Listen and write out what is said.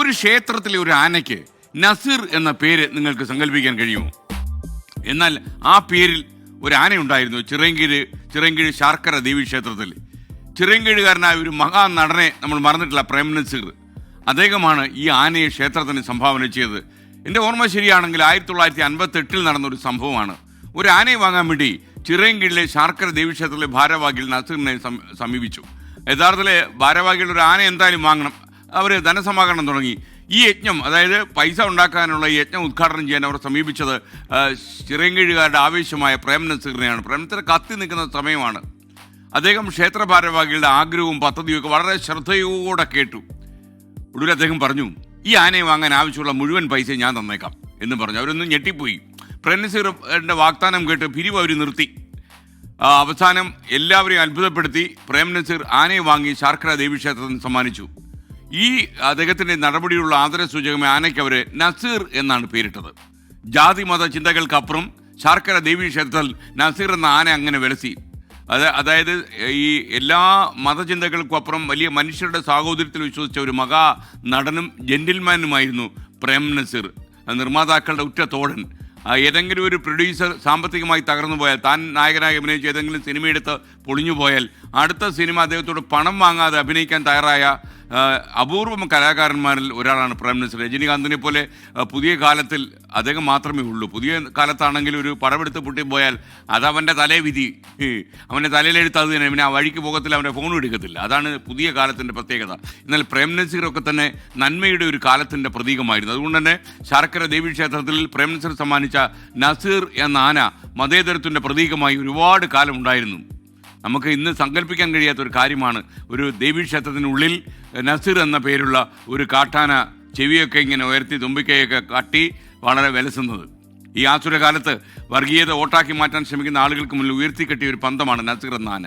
ഒരു ക്ഷേത്രത്തിലെ ഒരു ആനയ്ക്ക് നസീർ എന്ന പേര് നിങ്ങൾക്ക് സങ്കല്പിക്കാൻ കഴിയുമോ? എന്നാൽ ആ പേരിൽ ഒരു ആനയുണ്ടായിരുന്നു ചിറയൻകീഴ് ശാർക്കര ദേവി ക്ഷേത്രത്തിൽ. ചിറയൻകീഴുകാരനായ ഒരു മഹാനടനെ നമ്മൾ മറന്നിട്ടില്ല, പ്രേം നസീർ. അദ്ദേഹമാണ് ഈ ആനയെ ക്ഷേത്രത്തിന് സംഭാവന ചെയ്തത്. എൻ്റെ ഓർമ്മ ശരിയാണെങ്കിൽ 1958 നടന്നൊരു സംഭവമാണ്. ഒരു ആനയെ വാങ്ങാൻ വേണ്ടി ചിറയൻകീഴിലെ ശാർക്കര ദേവീക്ഷേത്രത്തിലെ ഭാരവാഹികൾ നസീറിനെ സമീപിച്ചു. യഥാർത്ഥത്തിലെ ഭാരവാഹികൾ ഒരു ആന എന്തായാലും വാങ്ങണം, അവർ ധനസമാഹരണം തുടങ്ങി. ഈ യജ്ഞം, അതായത് പൈസ ഉണ്ടാക്കാനുള്ള ഈ യജ്ഞം ഉദ്ഘാടനം ചെയ്യാൻ അവർ സമീപിച്ചത് ചിറയൻകീഴുകാരുടെ ആവേശമായ പ്രേം നസീറിനെയാണ്. പ്രേം നസീർ കത്തി നിൽക്കുന്ന സമയമാണ്. അദ്ദേഹം ക്ഷേത്ര ഭാരവാഹികളുടെ ആഗ്രഹവും പദ്ധതിയും ഒക്കെ വളരെ ശ്രദ്ധയോടെ കേട്ടു. ഒടുവിൽ അദ്ദേഹം പറഞ്ഞു, ഈ ആനയെ വാങ്ങാൻ ആവശ്യമുള്ള മുഴുവൻ പൈസ ഞാൻ തന്നേക്കാം എന്ന് പറഞ്ഞു. അവരൊന്നും ഞെട്ടിപ്പോയി. പ്രേം നസീറിന്റെ വാഗ്ദാനം കേട്ട് പിരിവ് അവർ നിർത്തി. അവസാനം എല്ലാവരെയും അത്ഭുതപ്പെടുത്തി പ്രേം നസീർ ആനയെ വാങ്ങി ശാർക്കര ദേവീക്ഷേത്രത്തിന് സമ്മാനിച്ചു. ഈ അദ്ദേഹത്തിന്റെ നടപടിയുള്ള ആദരസൂചകമായ ആനയ്ക്ക് അവർ നസീർ എന്നാണ് പേരിട്ടത്. ജാതി മത ചിന്തകൾക്കപ്പുറം ശാർക്കര ദേവീക്ഷേത്രത്തിൽ നസീർ എന്ന ആന അങ്ങനെ വിലസി. അതായത് ഈ എല്ലാ മതചിന്തകൾക്കും വലിയ മനുഷ്യരുടെ സാഹോദര്യത്തിൽ വിശ്വസിച്ച ഒരു മഹാ നടനും ജെന്റിൽമാനുമായിരുന്നു പ്രേം നസീർ. നിർമ്മാതാക്കളുടെ ഉറ്റ തോഴൻ. ഏതെങ്കിലും ഒരു പ്രൊഡ്യൂസർ സാമ്പത്തികമായി തകർന്നു പോയാൽ, താൻ നായകനായി അഭിനയിച്ച് ഏതെങ്കിലും സിനിമയെടുത്ത് പൊളിഞ്ഞു പോയാൽ അടുത്ത സിനിമ അദ്ദേഹത്തോട് പണം വാങ്ങാതെ അഭിനയിക്കാൻ തയ്യാറായ അപൂർവം കലാകാരന്മാരിൽ ഒരാളാണ് പ്രേം നസീർ. രജനീകാന്തിനെ പോലെ പുതിയ കാലത്തിൽ അദ്ദേഹം മാത്രമേ ഉള്ളൂ. പുതിയ കാലത്താണെങ്കിൽ ഒരു പടമെടുത്ത് പൊട്ടിപ്പോയാൽ അത് അവൻ്റെ തലേ വിധി, അവൻ്റെ തലയിലെടുത്ത് അത് തന്നെ, പിന്നെ ആ വഴിക്ക് പോകത്തില്ല, അവൻ്റെ ഫോണും എടുക്കത്തില്ല. അതാണ് പുതിയ കാലത്തിൻ്റെ പ്രത്യേകത. എന്നാൽ പ്രേം നസീറൊക്കെ തന്നെ നന്മയുടെ ഒരു കാലത്തിൻ്റെ പ്രതീകമായിരുന്നു. അതുകൊണ്ട് തന്നെ ശാർക്കര ദേവീക്ഷേത്രത്തിൽ പ്രേം നസീർ സമ്മാനിച്ച നസീർ എന്ന ആന മതേതരത്തിൻ്റെ പ്രതീകമായി ഒരുപാട് കാലം ഉണ്ടായിരുന്നു. നമുക്ക് ഇന്ന് സങ്കല്പിക്കാൻ കഴിയാത്തൊരു കാര്യമാണ് ഒരു ദേവീക്ഷേത്രത്തിനുള്ളിൽ നസീർ എന്ന പേരുള്ള ഒരു കാട്ടാന ചെവിയൊക്കെ ഇങ്ങനെ ഉയർത്തി തുമ്പിക്കൈയൊക്കെ കാട്ടി വളരെ വിലസുന്നത്. ഈ ആസുരകാലത്ത് വർഗീയത വോട്ടാക്കി മാറ്റാൻ ശ്രമിക്കുന്ന ആളുകൾക്ക് മുന്നിൽ ഉയർത്തിക്കെട്ടിയ ഒരു പന്തമാണ് നസീർ എന്ന ആന.